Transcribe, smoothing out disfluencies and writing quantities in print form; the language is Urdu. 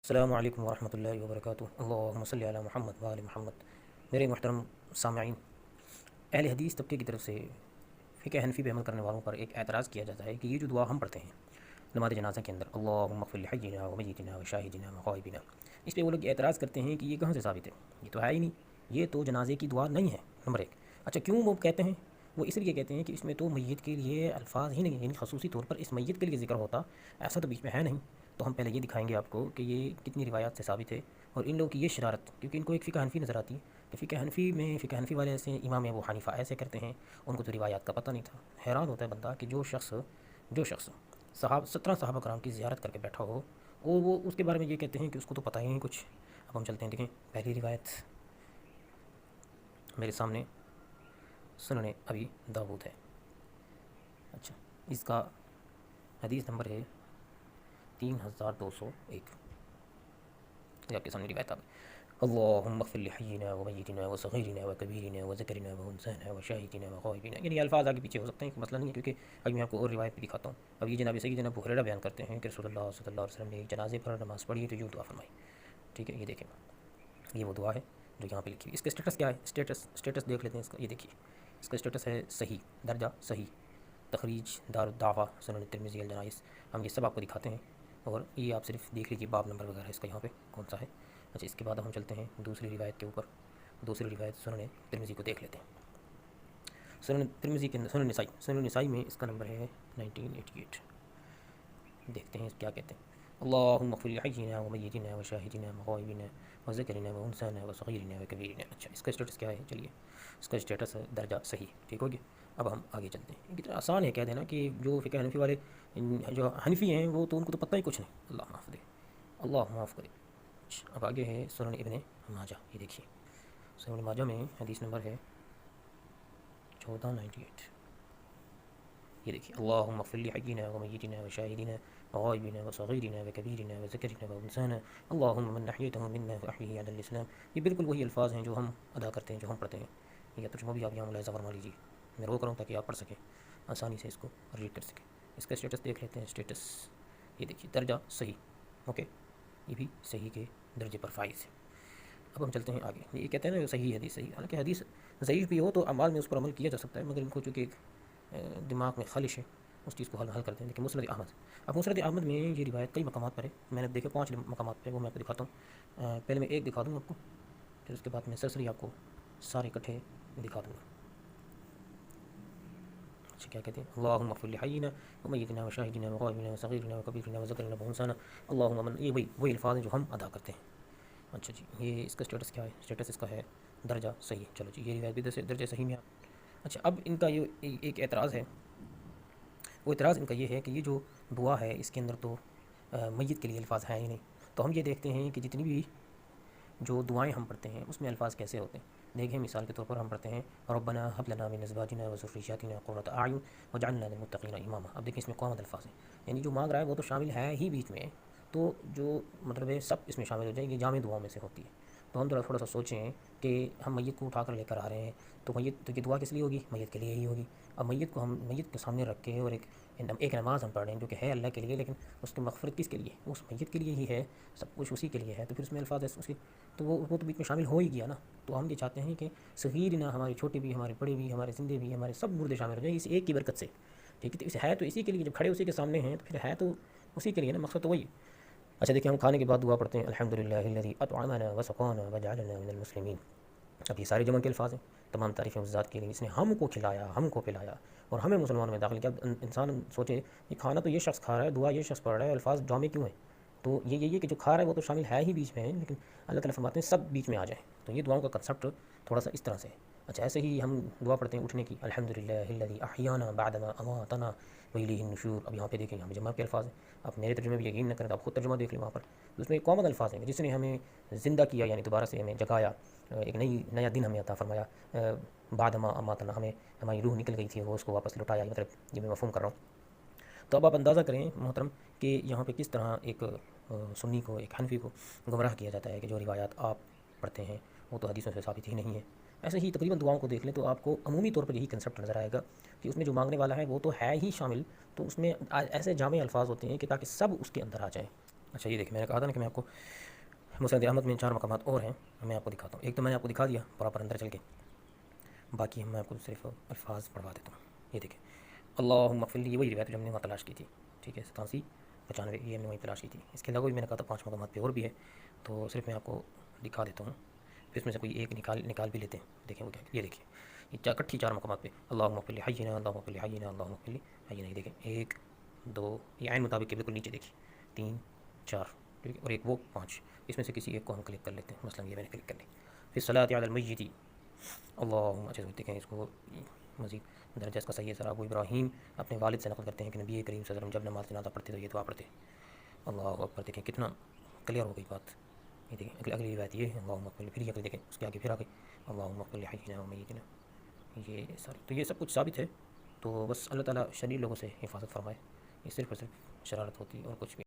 السلام علیکم ورحمۃ اللہ وبرکاتہ۔ اللہم صلی علی محمد وآل محمد۔ میرے محترم سامعین، اہل حدیث طبقے کی طرف سے فقہ حنفی پہ عمل کرنے والوں پر ایک اعتراض کیا جاتا ہے کہ یہ جو دعا ہم پڑھتے ہیں نماز جنازہ کے اندر، اللہم اغفر لحینا ومیتنا وشاہدنا وغائبنا، اس پہ وہ لوگ اعتراض کرتے ہیں کہ یہ کہاں سے ثابت ہے؟ یہ تو ہے ہی نہیں، یہ تو جنازے کی دعا نہیں ہے نمبر ایک۔ اچھا، کیوں وہ کہتے ہیں؟ وہ اس لیے کہتے ہیں کہ اس میں تو میت کے لیے الفاظ ہی نہیں ہیں، یعنی خصوصی طور پر اس میت کے لیے ذکر ہوتا ایسا تو بیچ میں ہے نہیں۔ تو ہم پہلے یہ دکھائیں گے آپ کو کہ یہ کتنی روایات سے ثابت ہے، اور ان لوگوں کی یہ شرارت، کیونکہ ان کو ایک فقہ حنفی نظر آتی ہے کہ فقہ حنفی والے ایسے، امام ابو حنیفہ ایسے کرتے ہیں، ان کو تو روایات کا پتہ نہیں تھا۔ حیران ہوتا ہے بندہ کہ جو شخص 17 صحابہ کرام کی زیارت کر کے بیٹھا ہو، اور وہ اس کے بارے میں یہ کہتے ہیں کہ اس کو تو پتہ ہی نہیں کچھ۔ اب ہم چلتے ہیں، دیکھیں پہلی روایت میرے سامنے سنن ابی داؤد ہے۔ اچھا، اس کا حدیث نمبر ہے 3201۔ یہ آپ کے سامنے روایت اللہم اغفر لحینا ومیتنا وصغیرنا وکبیرنا وذکرنا وانثانا وشاہدنا وغائبنا، یعنی الفاظ آگے پیچھے ہو سکتے ہیں، مسئلہ نہیں ہے، کیونکہ ابھی میں آپ کو اور روایت بھی دکھاتا ہوں۔ اب یہ جناب سیدنا ابو ہریرہ بیان کرتے ہیں کہ رسول اللہ صلی اللہ علیہ وسلم نے ایک جنازے پر نماز پڑھی تو یوں دعا فرمائی۔ ٹھیک ہے، یہ دیکھیں، یہ وہ دعا ہے جو یہاں پہ لکھی ہوئی۔ اس کا اسٹیٹس کیا ہے؟ اسٹیٹس دیکھ لیتے ہیں اس کا۔ یہ دیکھیے، اس کا اسٹیٹس ہے صحیح، درجہ صحیح، تخریج دار الدعوہ سنن ترمذی الجنائز۔ ہم یہ سب آپ کو دکھاتے ہیں، اور یہ آپ صرف دیکھ لیجیے باب نمبر وغیرہ اس کا یہاں پہ کون سا ہے۔ اچھا، اس کے بعد ہم چلتے ہیں دوسری روایت کے اوپر۔ دوسری روایت سنن ترمذی کو دیکھ لیتے ہیں۔ سنن ترمذی کے سنن نسائی میں اس کا نمبر ہے 1988۔ دیکھتے ہیں کیا کہتے ہیں۔ اللہم اغفر لحینا ومیتنا وشاہدنا وغائبنا وذکرنا وانثانا وصغیرنا وکبیرنا۔ اچھا، اس کا اسٹیٹس کیا ہے؟ چلیے، اس کا اسٹیٹس ہے درجہ صحیح۔ ٹھیک ہو گیا؟ اب ہم آگے چلتے ہیں۔ کتنا آسان ہے کہہ دینا کہ جو فقہ حنفی والے، جو حنفی ہیں، وہ تو ان کو تو پتہ ہی کچھ نہیں۔ اللہ معاف دے، اللہ معاف کرے۔ اب آگے ہے سنن ابن ماجہ۔ یہ دیکھیے، سنن ابن ماجہ میں حدیث نمبر ہے 1498۔ یہ دیکھیے، اللہم اغفر لحینا ومیتنا وشاہدنا وغائبنا وصغیرنا وکبیرنا وذکرنا وانثانا اللہم من احییتہ منا فاحیہ علی الاسلام۔ یہ بالکل وہی الفاظ ہیں جو ہم ادا کرتے ہیں، جو ہم پڑھتے ہیں۔ یہ ترجمہ بھی آپ یہاں ملاحظہ فرما لیجیے، میں روک رہا ہوں تاکہ آپ پڑھ سکیں، آسانی سے اس کو ریڈ کر سکیں۔ اس کا اسٹیٹس دیکھ لیتے ہیں۔ اسٹیٹس یہ دیکھیے، درجہ صحیح، اوکے، یہ بھی صحیح کے درجے پر فائز ہے۔ اب ہم چلتے ہیں آگے۔ یہ کہتے ہیں نا صحیح حدیث صحیح، حالانکہ حدیث ضعیف بھی ہو تو اعمال میں اس پر عمل کیا جا سکتا ہے، مگر ان کو چونکہ ایک دماغ میں خلش ہے، اس چیز کو حل کرتے ہیں۔ لیکن مسند احمد، اب مسند احمد میں یہ روایت کئی مقامات پر ہے، میں نے دیکھے 5 مقامات پہ، وہ میں آپ کو دکھاتا ہوں۔ پہلے میں ایک دکھا دوں آپ کو، پھر اس کے بعد میں سرسری آپ کو سارے اکٹھے دکھا دوں گا۔ اچھا، کیا کہتے ہیں؟ اللہم اغفر لحینا ومیتنا وشاہدنا وغائبنا وصغیرنا وکبیرنا وذکرنا وانثانا اللہم من، یہ وہی الفاظ ہیں جو ہم ادا کرتے ہیں۔ اچھا جی، یہ اس کا اسٹیٹس کیا ہے؟ اسٹیٹس اس کا ہے درجہ صحیح۔ چلو جی، یہ روایت بھی درجہ صحیح میں۔ اچھا، اب ان کا یہ ایک اعتراض ہے، وہ اعتراض ان کا یہ ہے کہ یہ جو دعا ہے اس کے اندر تو میت کے لیے الفاظ ہیں ہی نہیں۔ تو ہم یہ دیکھتے ہیں کہ جتنی بھی جو دعائیں ہم پڑھتے ہیں اس میں الفاظ کیسے ہوتے ہیں۔ دیکھیں، مثال کے طور پر ہم پڑھتے ہیں ربنا هب لنا من ازواجنا وذرياتنا قرۃ اعین واجعلنا للمتقین اماما۔ اب دیکھیں، اس میں قوامت الفاظ ہیں، یعنی جو مانگ رہا ہے وہ تو شامل ہے ہی بیچ میں، تو جو مطلب ہے سب اس میں شامل ہو جائیں گے، جامع دعاؤں میں سے ہوتی ہے۔ تو ہم تھوڑا سا سوچیں کہ ہم میت کو اٹھا کر لے کر آ رہے ہیں، تو میت تو یہ دعا کس لیے ہوگی؟ میت کے لیے ہی ہوگی۔ اب میت کو ہم میت کے سامنے رکھ کے، اور ایک نماز ہم پڑھ رہے ہیں جو کہ ہے اللہ کے لیے، لیکن اس کی مغفرت کس کے لیے؟ اس میت کے لیے ہی ہے، سب کچھ اسی کے لیے ہے، تو پھر اس میں الفاظ اس کے، تو وہ تو بیچ میں شامل ہو ہی گیا نا۔ تو ہم یہ چاہتے ہیں کہ صغیرنا، ہمارے چھوٹے بھی، ہمارے بڑے بھی، ہمارے زندے بھی، ہمارے سب مردے شامل ہو جائیں اس ایک کی برکت سے۔ ٹھیک ہے، تو ہے تو اسی کے لیے، جب کھڑے اسی کے سامنے ہیں تو پھر ہے تو اسی کے لیے نا، مقصد تو وہی ہے۔ اچھا دیکھیں، ہم کھانے کے بعد دعا پڑھتے ہیں الحمدللہ الذی اطعمنا وسقانا وجعلنا من المسلمین۔ اب یہ سارے جمع کے الفاظ ہیں، تمام تعریفیں اس ذات کے لیے، اس نے ہم کو کھلایا، ہم کو پلایا، اور ہمیں مسلمانوں میں داخل کیا۔ اب انسان سوچے کہ کھانا تو یہ شخص کھا رہا ہے، دعا یہ شخص پڑھ رہا ہے، الفاظ جامع کیوں ہیں؟ تو یہ کہ جو کھا رہا ہے وہ تو شامل ہے ہی بیچ میں ہے، لیکن اللہ تعالیٰ فرماتے ہیں سب بیچ میں آ جائیں۔ تو یہ دعاؤں کا کنسپٹ تھوڑا سا اس طرح سے ہے۔ اچھا، ایسے ہی ہم دعا پڑھتے ہیں اٹھنے کی الحمدللہ الذی احیانا بعدما اماتنا والیہ النشور۔ اب یہاں پہ دیکھیں، یہاں پہ جمع کے الفاظ ہیں، آپ میرے ترجمے بھی یقین نہ کریں تو آپ خود ترجمہ دیکھ لیں وہاں پر، تو اس میں کامن الفاظ ہیں، جس نے ہمیں زندہ کیا، یعنی دوبارہ سے ہمیں جگایا، ایک نیا دن ہمیں عطا فرمایا، بعدما اماتنا، ہماری روح نکل گئی تھی وہ اس کو واپس لوٹایا، مطلب یہ میں مفہوم کر رہا ہوں۔ تو اب آپ اندازہ کریں محترم کہ یہاں پہ کس طرح ایک سنی کو، ایک حنفی کو گمراہ کیا جاتا ہے کہ جو روایات آپ پڑھتے ہیں وہ تو حدیثوں سے ثابت ہی نہیں ہے۔ ایسے ہی تقریباً دعاؤں کو دیکھ لیں تو آپ کو عمومی طور پر یہی کنسپٹ نظر آئے گا کہ اس میں جو مانگنے والا ہے وہ تو ہے ہی شامل، تو اس میں ایسے جامع الفاظ ہوتے ہیں کہ تاکہ سب اس کے اندر آ جائیں۔ اچھا یہ دیکھیں، میں نے کہا تھا نا کہ میں آپ کو مسند احمد میں 4 مقامات اور ہیں، میں آپ کو دکھاتا ہوں۔ ایک تو میں نے آپ کو دکھا دیا پراپر اندر چل کے، باقی میں آپ کو صرف الفاظ پڑھوا دیتا ہوں۔ یہ دیکھیں، اللہم اغفر لی، یہ وہی روایت جو ہم نے وہاں تلاش کی تھی، ٹھیک ہے، 87 95، یہ ہم نے وہیں تلاش کی تھی۔ اس کے علاوہ بھی میں نے کہا تھا 5 مقامات پہ اور بھی ہے، تو صرف میں آپ کو دکھا دیتا ہوں، پھر اس میں سے کوئی ایک نکال بھی لیتے ہیں۔ دیکھیں وہ کیا، یہ دیکھیں، یہ کٹھی 4 مقامات پہ، اللہم اغفر لی حینا، اللہم اغفر لی حینا، اللہم اغفر لی حینا۔ یہ دیکھیں 1 2، یہ عین مطابق کے بالکل نیچے دیکھیں، 3 4، ٹھیک ہے، اور ایک وہ 5۔ اس میں سے کسی ایک کو ہم کلک کر لیتے ہیں، مثلا یہ میں نے کلک کر لی۔ پھر صلاۃ علی المیت، اللہم، اچھا دیکھیں اس کو مزید درجہ اس کا صحیح ہے سر۔ ابو ابراہیم اپنے والد سے نقل کرتے ہیں کہ نبی کریم صلی اللہ علیہ وسلم جب نماز جنازہ پڑھتے تو یہ دعا پڑھتے۔ اللہ اکبر، دیکھیں کتنا کلیئر ہو گئی بات۔ یہ دیکھیں اگلی روایت یہ ہے، اللہم اغفر لی، پھر یہ دیکھیں اس کے آگے پھر آگے اللہم اغفر لی حینا و میتنا۔ یہ ساری تو یہ سب کچھ ثابت ہے، تو بس اللہ تعالیٰ شریر لوگوں سے حفاظت فرمائے، یہ صرف اور صرف شرارت ہوتی ہے اور کچھ بھی